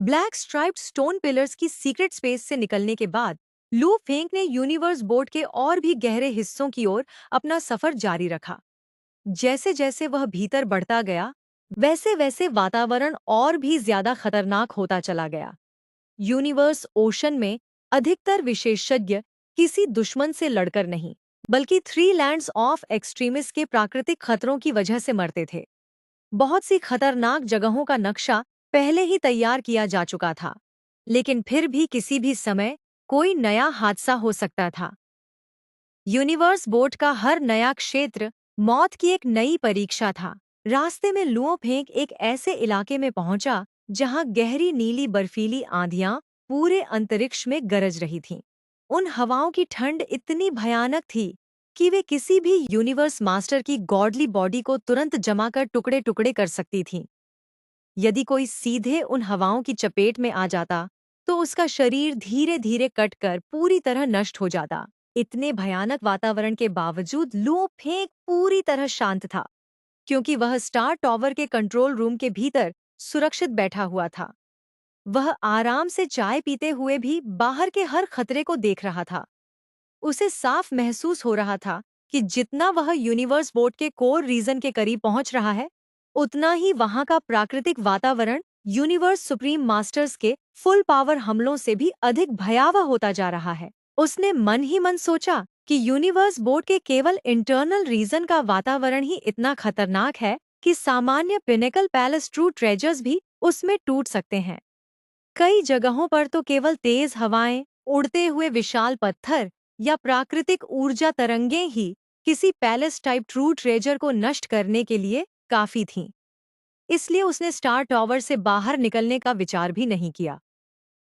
Black striped stone pillars की secret space से निकलने के बाद लू फेंग ने यूनिवर्स बोर्ड के और भी गहरे हिस्सों की ओर अपना सफर जारी रखा। जैसे जैसे वह भीतर बढ़ता गया, वैसे वैसे वातावरण और भी ज्यादा खतरनाक होता चला गया। यूनिवर्स ओशन में अधिकतर विशेषज्ञ किसी दुश्मन से लड़कर नहीं, बल्कि थ्री लैंड्स ऑफ एक्सट्रीमिस्ट के प्राकृतिक खतरों की वजह से मरते थे। बहुत सी खतरनाक जगहों का नक्शा पहले ही तैयार किया जा चुका था, लेकिन फिर भी किसी भी समय कोई नया हादसा हो सकता था। यूनिवर्स बोर्ड का हर नया क्षेत्र मौत की एक नई परीक्षा था। रास्ते में लुओ फेंक एक ऐसे इलाके में पहुंचा जहां गहरी नीली बर्फीली आंधियां पूरे अंतरिक्ष में गरज रही थीं। उन हवाओं की ठंड इतनी भयानक थी कि वे किसी भी यूनिवर्स मास्टर की गॉडली बॉडी को तुरंत जमाकर टुकड़े टुकड़े कर सकती थीं। यदि कोई सीधे उन हवाओं की चपेट में आ जाता तो उसका शरीर धीरे धीरे कटकर पूरी तरह नष्ट हो जाता। इतने भयानक वातावरण के बावजूद लू फेंग पूरी तरह शांत था, क्योंकि वह स्टार टॉवर के कंट्रोल रूम के भीतर सुरक्षित बैठा हुआ था। वह आराम से चाय पीते हुए भी बाहर के हर खतरे को देख रहा था। उसे साफ महसूस हो रहा था कि जितना वह यूनिवर्स बोर्ड के कोर रीजन के करीब पहुंच रहा है, उतना ही वहां का प्राकृतिक वातावरण यूनिवर्स सुप्रीम मास्टर्स के फुल पावर हमलों से भी अधिक भयावह होता जा रहा है। उसने मन ही मन सोचा कि यूनिवर्स बोर्ड के केवल इंटरनल रीजन का वातावरण ही इतना खतरनाक है कि सामान्य पिनेकल पैलेस ट्रू ट्रेजर्स भी उसमें टूट सकते हैं। कई जगहों पर तो केवल तेज हवाएं, उड़ते हुए विशाल पत्थर या प्राकृतिक ऊर्जा तरंगें ही किसी पैलेस टाइप ट्रू ट्रेजर को नष्ट करने के लिए काफी थीं। इसलिए उसने स्टार टॉवर से बाहर निकलने का विचार भी नहीं किया।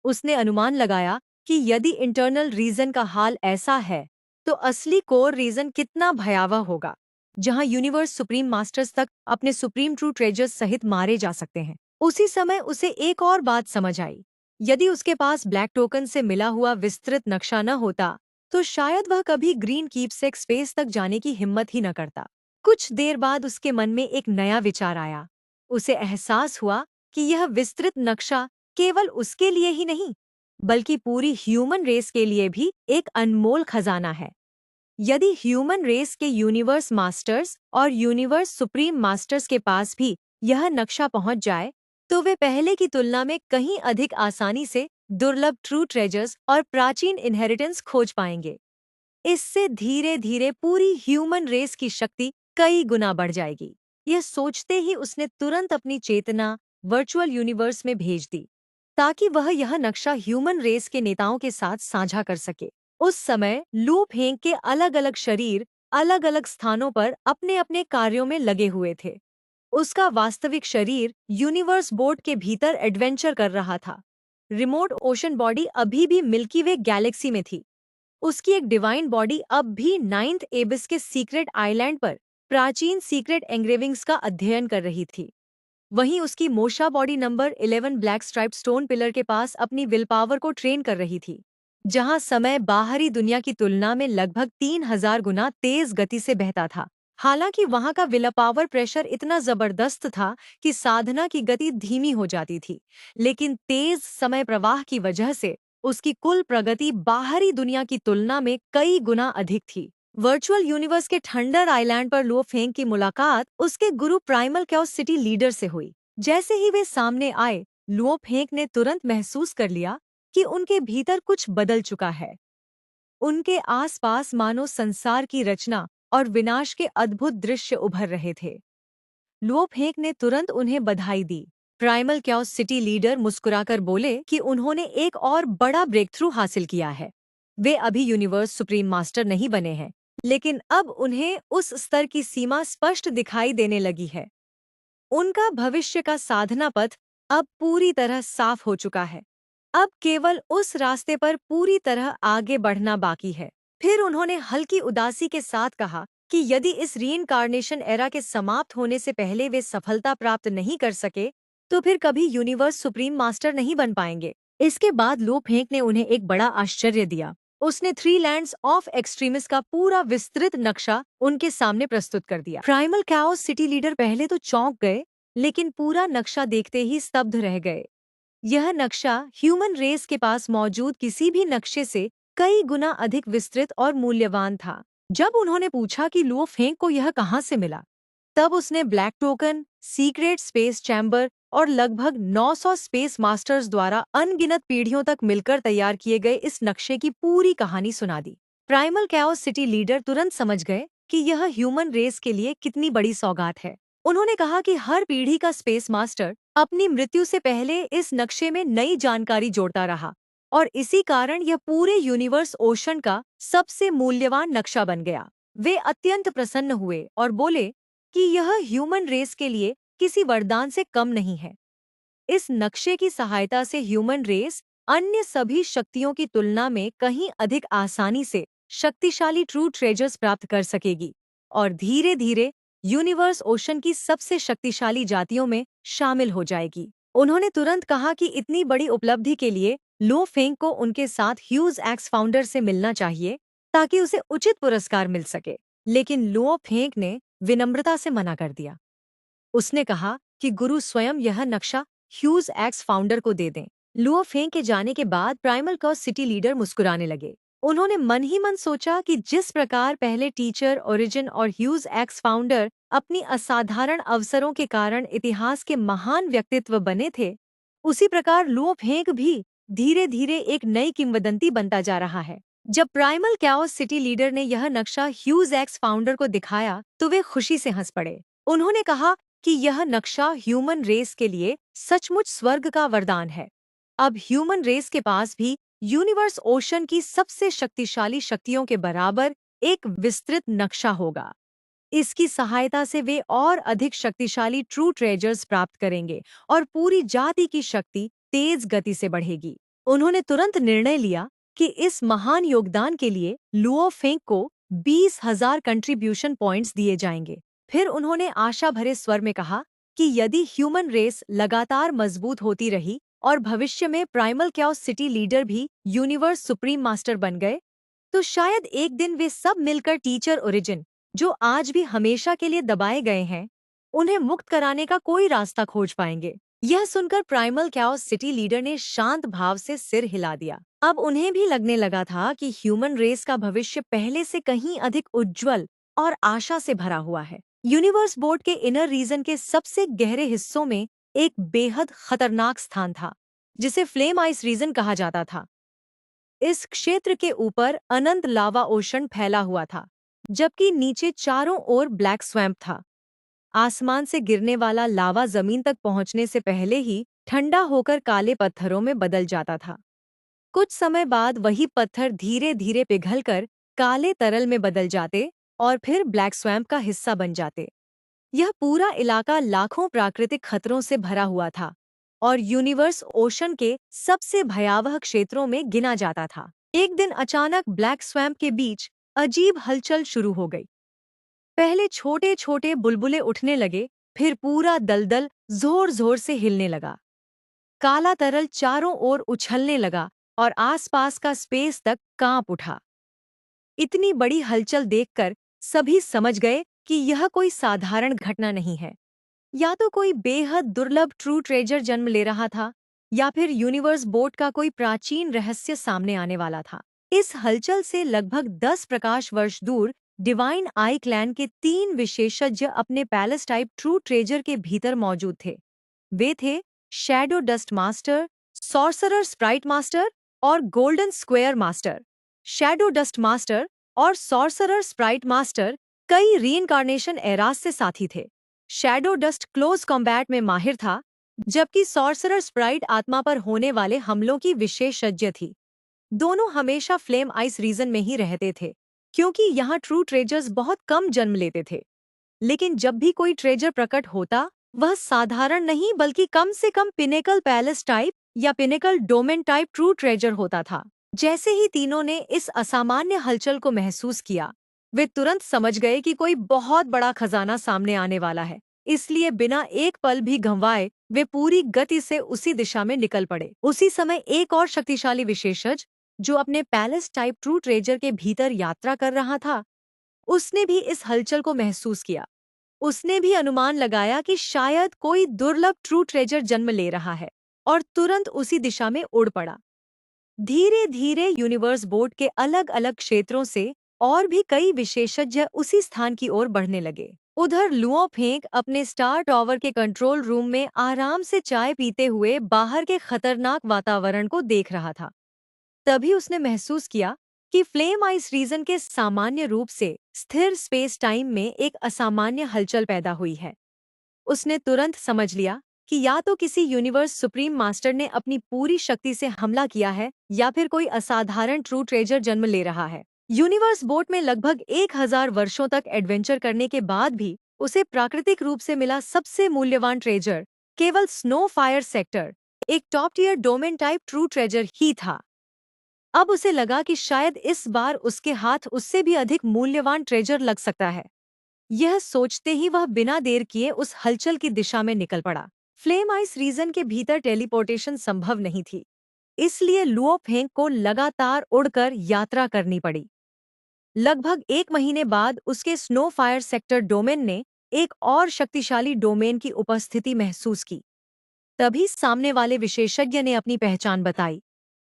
उसने अनुमान लगाया कि यदि इंटरनल रीजन का हाल ऐसा है, तो असली कोर रीजन कितना भयावह होगा, जहां यूनिवर्स सुप्रीम मास्टर्स तक अपने सुप्रीम ट्रू ट्रेजर्स सहित मारे जा सकते हैं। उसी समय उसे एक और बात समझ आई। यदि उसके पास ब्लैक टोकन से मिला हुआ विस्तृत नक्शा न होता, तो शायद वह कभी ग्रीन कीपसेक स्पेस तक जाने की हिम्मत ही न करता। कुछ देर बाद उसके मन में एक नया विचार आया। उसे एहसास हुआ कि यह विस्तृत नक्शा केवल उसके लिए ही नहीं, बल्कि पूरी ह्यूमन रेस के लिए भी एक अनमोल खजाना है। यदि ह्यूमन रेस के यूनिवर्स मास्टर्स और यूनिवर्स सुप्रीम मास्टर्स के पास भी यह नक्शा पहुंच जाए, तो वे पहले की तुलना में कहीं अधिक आसानी से दुर्लभ ट्रू ट्रेजर्स और प्राचीन इनहेरिटेंस खोज पाएंगे। इससे धीरे धीरे पूरी ह्यूमन रेस की शक्ति कई गुना बढ़ जाएगी। यह सोचते ही उसने तुरंत अपनी चेतना वर्चुअल यूनिवर्स में भेज दी, ताकि वह यह नक्शा ह्यूमन रेस के नेताओं के साथ साझा कर सके। उस समय लू फेंग के अलग अलग शरीर अलग अलग स्थानों पर अपने अपने कार्यों में लगे हुए थे। उसका वास्तविक शरीर यूनिवर्स बोर्ड के भीतर एडवेंचर कर रहा था। रिमोट ओशन बॉडी अभी भी मिल्की वे गैलेक्सी में थी। उसकी एक डिवाइन बॉडी अब भी नाइन्थ एबिस के सीक्रेट आइलैंड पर प्राचीन सीक्रेट एंग्रेविंग्स का अध्ययन कर रही थी। वहीं उसकी Mosha body number 11 black striped stone pillar के पास अपनी विल पावर को ट्रेन कर रही थी, जहां समय बाहरी दुनिया की तुलना में लगभग 3000 गुना तेज गति से बहता था। हालांकि वहां का विल पावर प्रेशर इतना जबरदस्त था कि साधना की गति धीमी हो जाती थी, लेकिन तेज समय प्रवाह की वजह से उसकी कुल प्रगति बाहरी दुनिया की तुलना में कई गुना अधिक थी। वर्चुअल यूनिवर्स के थंडर आइलैंड पर लुओ फेंग की मुलाकात उसके गुरु प्राइमल कैओस सिटी लीडर से हुई। जैसे ही वे सामने आए, लुओ फेंग ने तुरंत महसूस कर लिया कि उनके भीतर कुछ बदल चुका है। उनके आसपास मानो संसार की रचना और विनाश के अद्भुत दृश्य उभर रहे थे। लुओ फेंग ने तुरंत उन्हें बधाई दी। प्राइमल कैओस सिटी लीडर मुस्कुराकर बोले कि उन्होंने एक और बड़ा ब्रेक थ्रू हासिल किया है। वे अभी यूनिवर्स सुप्रीम मास्टर नहीं बने हैं, लेकिन अब उन्हें उस स्तर की सीमा स्पष्ट दिखाई देने लगी है। उनका भविष्य का साधना पथ अब पूरी तरह साफ हो चुका है। अब केवल उस रास्ते पर पूरी तरह आगे बढ़ना बाकी है। फिर उन्होंने हल्की उदासी के साथ कहा कि यदि इस रीइंकार्नेशन एरा के समाप्त होने से पहले वे सफलता प्राप्त नहीं कर सके, तो फिर कभी यूनिवर्स सुप्रीम मास्टर नहीं बन पाएंगे। इसके बाद लो फेंक ने उन्हें एक बड़ा आश्चर्य दिया। उसने थ्री लैंड्स ऑफ एक्सट्रीमिस्ट का पूरा विस्तृत नक्शा उनके सामने प्रस्तुत कर दिया। प्राइमल कैओस सिटी लीडर पहले तो चौंक गए, लेकिन पूरा नक्शा देखते ही स्तब्ध रह गए। यह नक्शा ह्यूमन रेस के पास मौजूद किसी भी नक्शे से कई गुना अधिक विस्तृत और मूल्यवान था। जब उन्होंने पूछा कि लुओ फेंग को यह कहाँ से मिला, तब उसने black token, secret space chamber और लगभग 900 स्पेस मास्टर्स द्वारा अनगिनत पीढ़ियों तक मिलकर तैयार किए गए इस नक्शे की पूरी कहानी सुना दी। प्राइमल कैओस सिटी लीडर तुरंत समझ गए कि यह ह्यूमन रेस के लिए कितनी बड़ी सौगात है। उन्होंने कहा कि हर पीढ़ी का स्पेस मास्टर अपनी मृत्यु से पहले इस नक्शे में नई जानकारी जोड़ता रहा और इसी कारण यह पूरे यूनिवर्स ओशन का सबसे मूल्यवान नक्शा बन गया। वे अत्यंत प्रसन्न हुए और बोले कि यह ह्यूमन रेस के लिए किसी वरदान से कम नहीं है। इस नक्शे की सहायता से ह्यूमन रेस अन्य सभी शक्तियों की तुलना में कहीं अधिक आसानी से शक्तिशाली ट्रू ट्रेजर्स प्राप्त कर सकेगी और धीरे धीरे यूनिवर्स ओशन की सबसे शक्तिशाली जातियों में शामिल हो जाएगी। उन्होंने तुरंत कहा कि इतनी बड़ी उपलब्धि के लिए लो फेंग को उनके साथ ह्यूज एक्स फाउंडर से मिलना चाहिए ताकि उसे उचित पुरस्कार मिल सके। लेकिन लुओ फेंग ने विनम्रता से मना कर दिया। उसने कहा कि गुरु स्वयं यह नक्शा ह्यूज एक्स फाउंडर को दे दें। लुओ फेंग के जाने के बाद प्राइमल कॉस सिटी लीडर मुस्कुराने लगे। उन्होंने मन ही मन सोचा कि जिस प्रकार पहले टीचर ओरिजिन और ह्यूज एक्स फाउंडर अपनी असाधारण अवसरों के कारण इतिहास के महान व्यक्तित्व बने थे, उसी प्रकार लुओ फेंग भी धीरे धीरे एक नई किंवदंती बनता जा रहा है। जब प्राइमल कैओस सिटी लीडर ने यह नक्शा ह्यूज एक्स फाउंडर को दिखाया तो वे खुशी से हंस पड़े। उन्होंने कहा कि यह नक्शा ह्यूमन रेस के लिए सचमुच स्वर्ग का वरदान है। अब ह्यूमन रेस के पास भी यूनिवर्स ओशन की सबसे शक्तिशाली शक्तियों के बराबर एक विस्तृत नक्शा होगा। इसकी सहायता से वे और अधिक शक्तिशाली ट्रू ट्रेजर्स प्राप्त करेंगे और पूरी जाति की शक्ति तेज गति से बढ़ेगी। उन्होंने तुरंत निर्णय लिया कि इस महान योगदान के लिए लुओ फेंग को 20,000 कंट्रीब्यूशन पॉइंट्स दिए जाएंगे। फिर उन्होंने आशा भरे स्वर में कहा कि यदि ह्यूमन रेस लगातार मजबूत होती रही और भविष्य में प्राइमल कैओस सिटी लीडर भी यूनिवर्स सुप्रीम मास्टर बन गए, तो शायद एक दिन वे सब मिलकर टीचर ओरिजिन, जो आज भी हमेशा के लिए दबाए गए हैं, उन्हें मुक्त कराने का कोई रास्ता खोज पाएंगे। यह सुनकर प्राइमल कैओस सिटी लीडर ने शांत भाव से सिर हिला दिया। अब उन्हें भी लगने लगा था कि ह्यूमन रेस का भविष्य पहले से कहीं अधिक उज्जवल और आशा से भरा हुआ है। यूनिवर्स बोर्ड के इनर रीजन के सबसे गहरे हिस्सों में एक बेहद खतरनाक स्थान था, जिसे फ्लेम आइस रीजन कहा जाता था। इस क्षेत्र के ऊपर अनंत लावा ओशन फैला हुआ था, जबकि नीचे चारों ओर ब्लैक स्वैम्प था। आसमान से गिरने वाला लावा जमीन तक पहुंचने से पहले ही ठंडा होकर काले पत्थरों में बदल जाता था। कुछ समय बाद वही पत्थर धीरे धीरे पिघलकर काले तरल में बदल जाते और फिर ब्लैक स्वैम्प का हिस्सा बन जाते। यह पूरा इलाका लाखों प्राकृतिक खतरों से भरा हुआ था और यूनिवर्स ओशन के सबसे भयावह क्षेत्रों में गिना जाता था। एक दिन अचानक ब्लैक स्वैम्प के बीच अजीब हलचल शुरू हो गई। पहले छोटे छोटे बुलबुले उठने लगे, फिर पूरा दलदल जोर जोर से हिलने लगा। काला तरल चारों ओर उछलने लगा और आसपास का स्पेस तक कांप उठा। इतनी बड़ी हलचल देखकर सभी समझ गए कि यह कोई साधारण घटना नहीं है। या तो कोई बेहद दुर्लभ ट्रू ट्रेजर जन्म ले रहा था, या फिर यूनिवर्स बोर्ड का कोई प्राचीन रहस्य सामने आने वाला था। इस हलचल से लगभग 10 प्रकाश वर्ष दूर डिवाइन आई क्लैन के 3 विशेषज्ञ अपने पैलेस टाइप ट्रू ट्रेजर के भीतर मौजूद थे। वे थे shadow dust master, sorcerer sprite master और golden square master. Shadow dust master और सॉर्सरर स्प्राइट मास्टर कई रीइंकार्नेशन एरास से साथी थे। शैडो डस्ट क्लोज कॉम्बैट में माहिर था, जबकि सॉर्सरर स्प्राइट आत्मा पर होने वाले हमलों की विशेषज्ञ थी। दोनों हमेशा फ्लेम आइस रीजन में ही रहते थे, क्योंकि यहाँ ट्रू ट्रेजर्स बहुत कम जन्म लेते थे। लेकिन जब भी कोई ट्रेजर प्रकट होता, वह साधारण नहीं बल्कि कम से कम पिनेकल पैलेस टाइप या pinnacle domain type true treasure होता था। जैसे ही तीनों ने इस असामान्य हलचल को महसूस किया, वे तुरंत समझ गए कि कोई बहुत बड़ा खजाना सामने आने वाला है। इसलिए बिना एक पल भी गंवाए वे पूरी गति से उसी दिशा में निकल पड़े। उसी समय एक और शक्तिशाली विशेषज्ञ, जो अपने पैलेस टाइप ट्रू ट्रेजर के भीतर यात्रा कर रहा था, उसने भी इस हलचल को महसूस किया। उसने भी अनुमान लगाया कि शायद कोई दुर्लभ ट्रू ट्रेजर जन्म ले रहा है। और तुरंत उसी दिशा में उड़ पड़ा। धीरे धीरे यूनिवर्स बोर्ड के अलग अलग क्षेत्रों से और भी कई विशेषज्ञ उसी स्थान की ओर बढ़ने लगे। उधर लुओ फेंग अपने स्टार टॉवर के कंट्रोल रूम में आराम से चाय पीते हुए बाहर के खतरनाक वातावरण को देख रहा था। तभी उसने महसूस किया कि फ्लेम आइस रीजन के सामान्य रूप से स्थिर स्पेस टाइम में एक असामान्य हलचल पैदा हुई है। उसने तुरंत समझ लिया कि या तो किसी यूनिवर्स सुप्रीम मास्टर ने अपनी पूरी शक्ति से हमला किया है या फिर कोई असाधारण ट्रू ट्रेजर जन्म ले रहा है। यूनिवर्स बोट में लगभग 1000 वर्षों तक एडवेंचर करने के बाद भी उसे प्राकृतिक रूप से मिला सबसे मूल्यवान ट्रेजर केवल स्नो फायर सेक्टर, एक top tier domain type true treasure ही था। अब उसे लगा कि शायद इस बार उसके हाथ उससे भी अधिक मूल्यवान ट्रेजर लग सकता है। यह सोचते ही वह बिना देर किए उस हलचल की दिशा में निकल पड़ा। फ्लेम आइस रीजन के भीतर टेलीपोर्टेशन संभव नहीं थी, इसलिए लुओ फेंग को लगातार उड़कर यात्रा करनी पड़ी। लगभग 1 महीने बाद उसके स्नो फायर सेक्टर डोमेन ने एक और शक्तिशाली डोमेन की उपस्थिति महसूस की। तभी सामने वाले विशेषज्ञ ने अपनी पहचान बताई।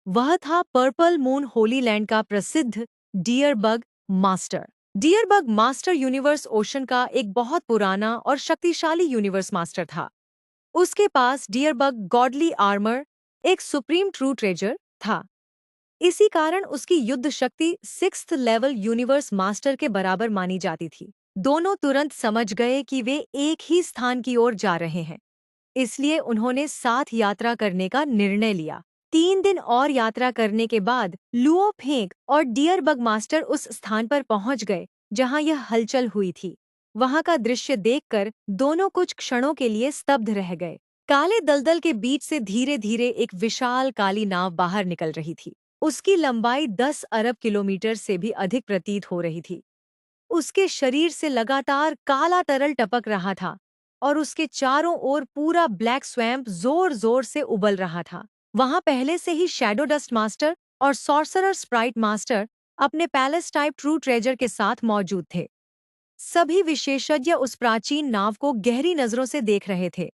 वह था पर्पल मून होली लैंड का प्रसिद्ध डियरबग मास्टर। डियरबग मास्टर यूनिवर्स ओशन का एक बहुत पुराना और शक्तिशाली यूनिवर्स मास्टर था। उसके पास डियरबग गॉडली आर्मर, एक सुप्रीम ट्रू ट्रेजर, था। इसी कारण उसकी युद्ध शक्ति 6th लेवल यूनिवर्स मास्टर के बराबर मानी जाती थी। दोनों तुरंत समझ गए कि वे एक ही स्थान की ओर जा रहे हैं, इसलिए उन्होंने साथ यात्रा करने का निर्णय लिया। 3 दिन और यात्रा करने के बाद लुओ फेंग और डियरबग मास्टर उस स्थान पर पहुंच गए जहां यह हलचल हुई थी। वहां का दृश्य देखकर दोनों कुछ क्षणों के लिए स्तब्ध रह गए। काले दलदल के बीच से धीरे धीरे एक विशाल काली नाव बाहर निकल रही थी। उसकी लंबाई 10 अरब किलोमीटर से भी अधिक प्रतीत हो रही थी। उसके शरीर से लगातार काला तरल टपक रहा था और उसके चारों ओर पूरा ब्लैक स्वैम्प जोर जोर से उबल रहा था। वहां पहले से ही शैडो डस्ट मास्टर और सॉर्सरर स्प्राइट मास्टर अपने पैलेस टाइप ट्रू ट्रेजर के साथ मौजूद थे। सभी विशेषज्ञ उस प्राचीन नाव को गहरी नजरों से देख रहे थे,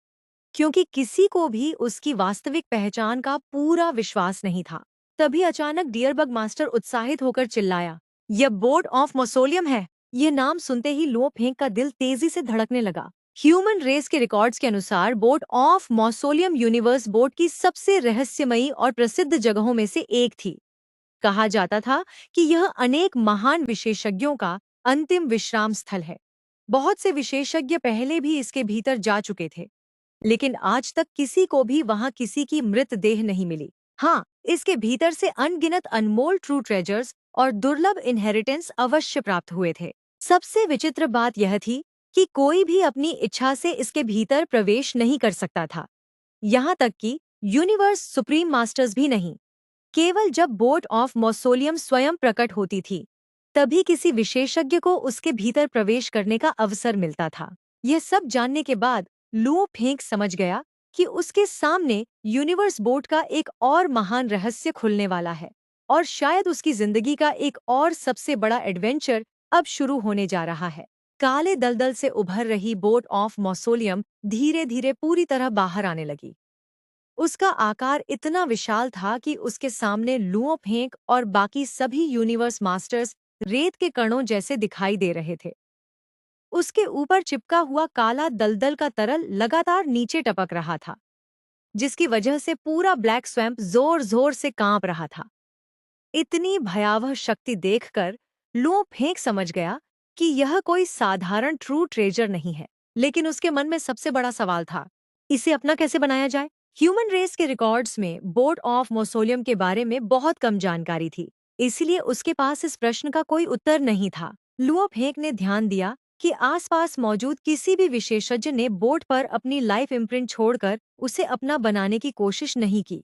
क्योंकि किसी को भी उसकी वास्तविक पहचान का पूरा विश्वास नहीं था। तभी अचानक डियरबग मास्टर उत्साहित होकर चिल्लाया, "यह बोर्ड ऑफ मौसोलियम है!" यह नाम सुनते ही लो फेंग का दिल तेजी से धड़कने लगा। ह्यूमन रेस के रिकॉर्ड्स के अनुसार board of mausoleum universe board की सबसे रहस्यमयी और प्रसिद्ध जगहों में से एक थी। कहा जाता था कि यह अनेक महान विशेषज्ञों का अंतिम विश्राम स्थल है। बहुत से विशेषज्ञ पहले भी इसके भीतर जा चुके थे, लेकिन आज तक किसी को भी वहां किसी की मृतदेह नहीं मिली। हाँ, इसके भीतर से अनगिनत अनमोल ट्रू ट्रेजर्स और दुर्लभ इनहेरिटेंस अवश्य प्राप्त हुए थे। सबसे विचित्र बात यह थी कि कोई भी अपनी इच्छा से इसके भीतर प्रवेश नहीं कर सकता था, यहाँ तक कि यूनिवर्स सुप्रीम मास्टर्स भी नहीं। केवल जब बोर्ड ऑफ मौसोलियम स्वयं प्रकट होती थी, तभी किसी विशेषज्ञ को उसके भीतर प्रवेश करने का अवसर मिलता था। यह सब जानने के बाद लुओ फेंग समझ गया कि उसके सामने यूनिवर्स बोर्ड का एक और महान रहस्य खुलने वाला है और शायद उसकी जिंदगी का एक और सबसे बड़ा एडवेंचर अब शुरू होने जा रहा है। काले दलदल से उभर रही बोर्ड ऑफ मौसोलियम धीरे धीरे पूरी तरह बाहर आने लगी। उसका आकार इतना विशाल था कि उसके सामने लुओ फेंग और बाकी सभी यूनिवर्स मास्टर्स रेत के कणों जैसे दिखाई दे रहे थे। उसके ऊपर चिपका हुआ काला दलदल का तरल लगातार नीचे टपक रहा था, जिसकी वजह से पूरा ब्लैक स्वैम्प जोर जोर से कांप रहा था। इतनी भयावह शक्ति देखकर लुओ फेंग समझ गया कि यह कोई साधारण ट्रू ट्रेजर नहीं है। लेकिन उसके मन में सबसे बड़ा सवाल था, इसे अपना कैसे बनाया जाए? ह्यूमन रेस के रिकॉर्ड्स में बोर्ड ऑफ मौसोलियम के बारे में बहुत कम जानकारी थी, इसलिए उसके पास इस प्रश्न का कोई उत्तर नहीं था। लुओ फेंग ने ध्यान दिया कि आसपास मौजूद किसी भी विशेषज्ञ ने बोर्ड पर अपनी लाइफ इम्प्रिंट छोड़कर उसे अपना बनाने की कोशिश नहीं की।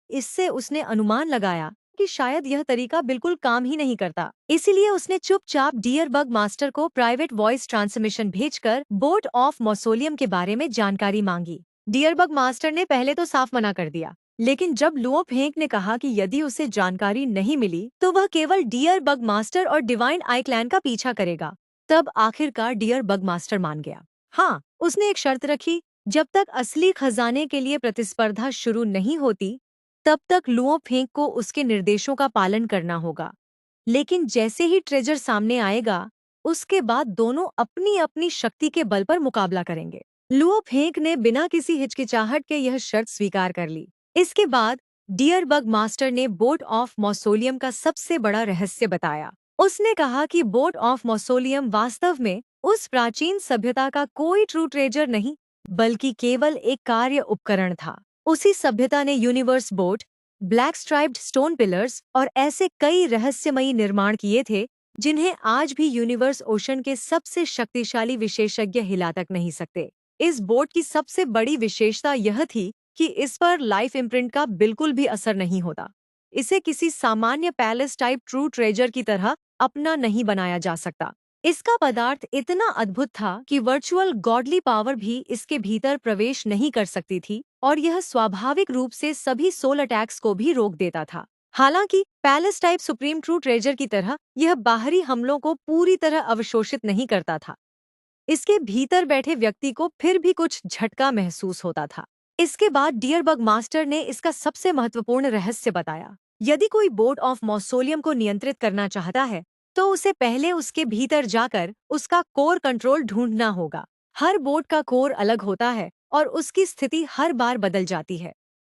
इससे उसने अनुमान लगाया कि शायद यह तरीका बिल्कुल काम ही नहीं करता। इसीलिए उसने चुपचाप डियरबग मास्टर को प्राइवेट वॉइस ट्रांसमिशन भेजकर बोर्ड ऑफ मौसोलियम के बारे में जानकारी मांगी। डियरबग मास्टर ने पहले तो साफ मना कर दिया, लेकिन जब लुओ फेंग ने कहा कि यदि उसे जानकारी नहीं मिली तो वह केवल डियरबग मास्टर और डिवाइन आई क्लैन का पीछा करेगा, तब आखिरकार डियरबग मास्टर मान गया। हाँ, उसने एक शर्त रखी जब तक असली खजाने के लिए प्रतिस्पर्धा शुरू नहीं होती, तब तक लुओ फेंग को उसके निर्देशों का पालन करना होगा। लेकिन जैसे ही ट्रेजर सामने आएगा, उसके बाद दोनों अपनी अपनी शक्ति के बल पर मुकाबला करेंगे। लुओ फेंग ने बिना किसी हिचकिचाहट के यह शर्त स्वीकार कर ली। इसके बाद डियर बग मास्टर ने बोट ऑफ मौसोलियम का सबसे बड़ा रहस्य बताया। उसने कहा कि बोट ऑफ मौसोलियम वास्तव में उस प्राचीन सभ्यता का कोई ट्रू ट्रेजर नहीं, बल्कि केवल एक कार्य उपकरण था। उसी सभ्यता ने universe boat, black striped stone pillars और ऐसे कई रहस्यमयी निर्माण किए थे जिन्हें आज भी यूनिवर्स ओशन के सबसे शक्तिशाली विशेषज्ञ हिला तक नहीं सकते। इस बोट की सबसे बड़ी विशेषता यह थी कि इस पर लाइफ इम्प्रिंट का बिल्कुल भी असर नहीं होता। इसे किसी सामान्य पैलेस टाइप ट्रू ट्रेजर की तरह अपना नहीं बनाया जा सकता। इसका पदार्थ इतना अद्भुत था कि वर्चुअल गॉडली पावर भी इसके भीतर प्रवेश नहीं कर सकती थी और यह स्वाभाविक रूप से सभी सोल अटैक्स को भी रोक देता था। हालांकि palace type supreme true treasure की तरह यह बाहरी हमलों को पूरी तरह अवशोषित नहीं करता था। इसके भीतर बैठे व्यक्ति को फिर भी कुछ झटका महसूस होता था। इसके बाद डियर बग मास्टर ने इसका सबसे महत्वपूर्ण रहस्य बताया। यदि कोई बोट ऑफ मौसोलियम को नियंत्रित करना चाहता है, तो उसे पहले उसके भीतर जाकर उसका कोर कंट्रोल ढूंढना होगा। हर बोट का कोर अलग होता है और उसकी स्थिति हर बार बदल जाती है।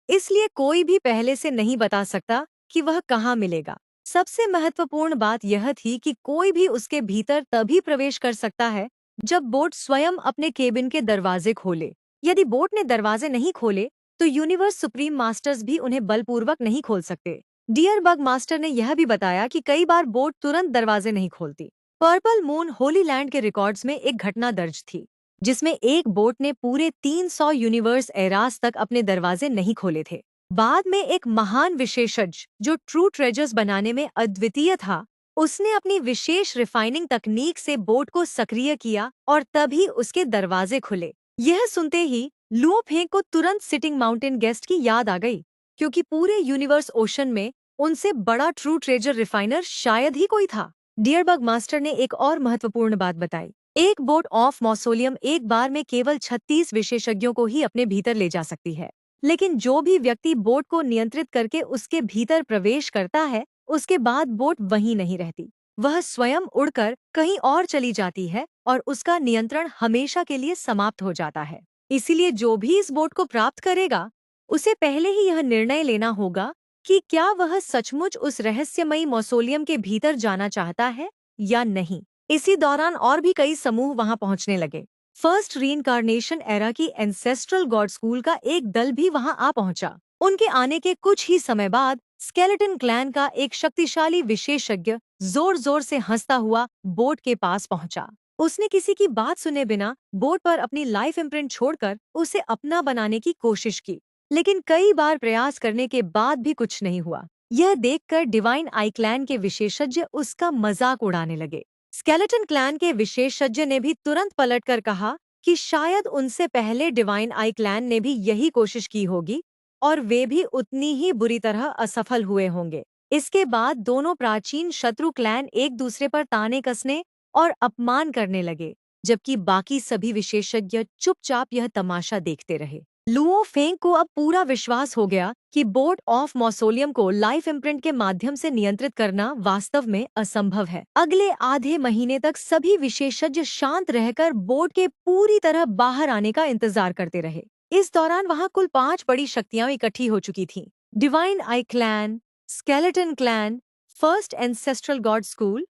इसलिए कोई भी पहले से नहीं बता सकता कि वह कहाँ मिलेगा। सबसे महत्वपूर्ण बात यह थी कि कोई भी उसके भीतर तभी प्रवेश कर सकता है जब बोट स्वयं अपने केबिन के दरवाजे खोले। यदि बोट ने दरवाजे नहीं खोले, तो यूनिवर्स सुप्रीम मास्टर्स भी उन्हें बलपूर्वक नहीं खोल सकते। डियर बग मास्टर ने यह भी बताया कि कई बार बोट तुरंत दरवाजे नहीं खोलती। पर्पल मून होली लैंड के रिकॉर्ड्स में एक घटना दर्ज थी, जिसमें एक बोट ने पूरे 300 यूनिवर्स एरास तक अपने दरवाजे नहीं खोले थे। बाद में एक महान विशेषज्ञ जो ट्रू ट्रेजर्स बनाने में अद्वितीय था, उसने अपनी विशेष रिफाइनिंग तकनीक से बोट को सक्रिय किया और तभी उसके दरवाजे खुले। यह सुनते ही लुओ फेंग को तुरंत सिटिंग माउंटेन गेस्ट की याद आ गई, क्योंकि पूरे यूनिवर्स ओशन में उनसे बड़ा ट्रू ट्रेजर रिफाइनर शायद ही कोई था। डियरबग मास्टर ने एक और महत्वपूर्ण बात बताई। एक बोट ऑफ मौसोलियम एक बार में केवल 36 विशेषज्ञों को ही अपने भीतर ले जा सकती है। लेकिन जो भी व्यक्ति बोट को नियंत्रित करके उसके भीतर प्रवेश करता है, उसके बाद बोट वहीं नहीं रहती। वह स्वयं उड़कर कहीं और चली जाती है और उसका नियंत्रण हमेशा के लिए समाप्त हो जाता है। इसीलिए जो भी इस बोट को प्राप्त करेगा, उसे पहले ही यह निर्णय लेना होगा कि क्या वह सचमुच उस रहस्यमयी मौसोलियम के भीतर जाना चाहता है या नहीं। इसी दौरान और भी कई समूह वहां पहुंचने लगे। फर्स्ट रीइंकार्नेशन एरा की एंसेस्ट्रल गॉड स्कूल का एक दल भी वहां आ पहुंचा। उनके आने के कुछ ही समय बाद स्केलेटन क्लैन का एक शक्तिशाली विशेषज्ञ जोर जोर से हंसता हुआ बोट के पास पहुंचा। उसने किसी की बात सुने बिना बोट पर अपनी लाइफ इम्प्रिंट छोड़कर उसे अपना बनाने की कोशिश की, लेकिन कई बार प्रयास करने के बाद भी कुछ नहीं हुआ। यह देखकर डिवाइन आई क्लैन के विशेषज्ञ उसका मजाक उड़ाने लगे। स्केलेटन क्लैन के विशेषज्ञ ने भी तुरंत पलटकर कहा कि शायद उनसे पहले डिवाइन आई क्लैन ने भी यही कोशिश की होगी और वे भी उतनी ही बुरी तरह असफल हुए होंगे। इसके बाद दोनों प्राचीन शत्रु क्लैन एक दूसरे पर ताने कसने और अपमान करने लगे, जबकि बाकी सभी विशेषज्ञ चुपचाप यह तमाशा देखते रहे। लुओ फेंग को अब पूरा विश्वास हो गया कि बोट ऑफ मौसोलियम को लाइफ इम्प्रिंट के माध्यम से नियंत्रित करना वास्तव में असंभव है। अगले आधे महीने तक सभी विशेषज्ञ शांत रहकर बोट के पूरी तरह बाहर आने का इंतजार करते रहे। इस दौरान वहां कुल 5 बड़ी शक्तियां इकट्ठी हो चुकी थीं। Divine eye clan, skeleton clan, first ancestral god school,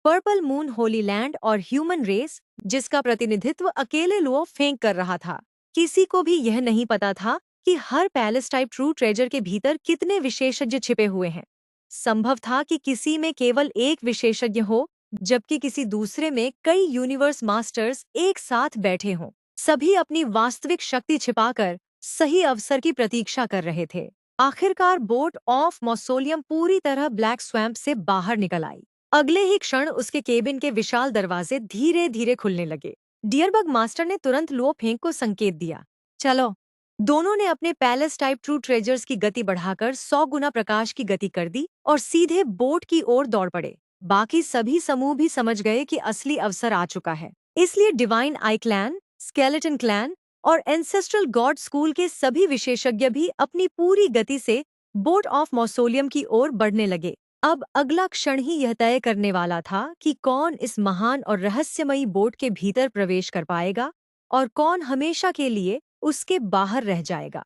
purple moon holy land और ह्यूमन रेस, जिसका प्रतिनिधित्व अकेले लुओ फेंग कर रहा था। किसी को भी यह नहीं पता था कि हर पैलेस टाइप ट्रू ट्रेजर के भीतर कितने विशेषज्ञ छिपे हुए हैं। संभव था कि किसी में केवल एक विशेषज्ञ हो, जबकि किसी दूसरे में कई यूनिवर्स मास्टर्स एक साथ बैठे हों। सभी अपनी वास्तविक शक्ति छिपाकर सही अवसर की प्रतीक्षा कर रहे थे। आखिरकार बोट ऑफ मौसोलियम पूरी तरह ब्लैक स्वैम्प से बाहर निकल आई। अगले ही क्षण उसके केबिन के विशाल दरवाजे धीरे धीरे खुलने लगे। डियरबग मास्टर ने तुरंत लुओ फेंग को संकेत दिया, चलो। दोनों ने अपने पैलेस टाइप ट्रू ट्रेजर्स की गति बढ़ाकर 100 गुना प्रकाश की गति कर दी और सीधे बोट की ओर दौड़ पड़े। बाकी सभी समूह भी समझ गए कि असली अवसर आ चुका है। इसलिए divine eye clan, skeleton clan, और एंसेस्ट्रल गॉड स्कूल के सभी विशेषज्ञ भी अपनी पूरी गति से बोट ऑफ मौसोलियम की ओर बढ़ने लगे। अब अगला क्षण ही यह तय करने वाला था कि कौन इस महान और रहस्यमयी बोट के भीतर प्रवेश कर पाएगा और कौन हमेशा के लिए उसके बाहर रह जाएगा।